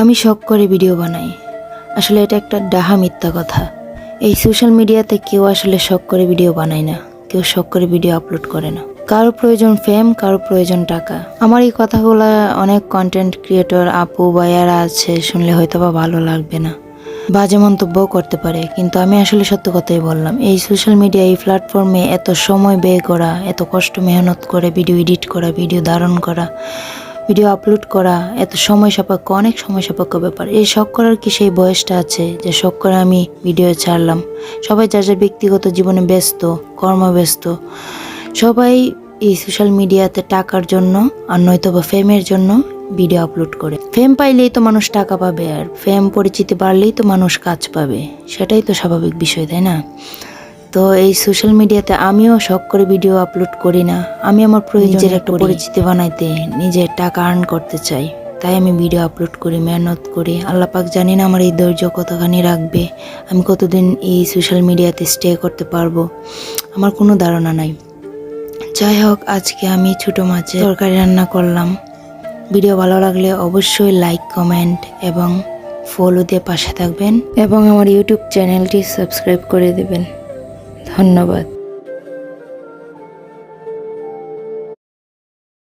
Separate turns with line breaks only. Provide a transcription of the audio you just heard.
আমি শখ করে ভিডিও বানাই, আসলে এটা একটা ডাহা মিথ্যা কথা। এই সোশ্যাল মিডিয়াতে কেউ আসলে শখ করে ভিডিও বানায় না, কেউ শখ করে ভিডিও আপলোড করে না। কারো প্রয়োজন ফেম, কারো প্রয়োজন টাকা। আমার এই কথাগুলো অনেক কন্টেন্ট ক্রিয়েটর আপু ভাইয়ারা আছে, শুনলে হয়তো বা ভালো লাগবে না, বাজে মন্তব্যও করতে পারে, কিন্তু আমি আসলে সত্য কথাই বললাম। এই সোশ্যাল মিডিয়া, এই প্ল্যাটফর্মে এত সময় ব্যয় করা, এত কষ্ট মেহনত করে ভিডিও এডিট করা, ভিডিও ধারণ করা, ভিডিও আপলোড করা এত সময় সাপেক্ষ, অনেক সময় সাপেক্ষ ব্যাপার। এই শখ করার কি সেই বয়সটা আছে যে শখ করে আমি ভিডিও ছাড়লাম? সবাই যার যার ব্যক্তিগত জীবনে ব্যস্ত, কর্মব্যস্ত। সবাই এই সোশ্যাল মিডিয়াতে টাকার জন্য আর নয়তো বা ফেমের জন্য ভিডিও আপলোড করে। ফেম পাইলেই তো মানুষ টাকা পাবে, আর ফেম পরিচিতি বাড়লেই তো মানুষ কাজ পাবে, সেটাই তো স্বাভাবিক বিষয়, তাই না? তো এই সোশ্যাল মিডিয়াতে আমিও শখ করে ভিডিও আপলোড করি না। আমি আমার প্রয়োজনের একটা পরিচিতি বানাইতে, নিজের টাকা আর্ন করতে চাই, তাই আমি ভিডিও আপলোড করি, মেহনত করি। আল্লাহ পাক জানি না আমার এই ধৈর্য কতখানি রাখবে, আমি কতদিন এই সোশ্যাল মিডিয়াতে স্টে করতে পারবো, আমার কোনো ধারণা নাই। যাই হোক, আজকে আমি ছোটো মাছের তরকারি রান্না করলাম। ভিডিও ভালো লাগলে অবশ্যই লাইক, কমেন্ট এবং ফলো দিয়ে পাশে থাকবেন এবং আমার ইউটিউব চ্যানেলটি সাবস্ক্রাইব করে দেবেন। ধন্যবাদ।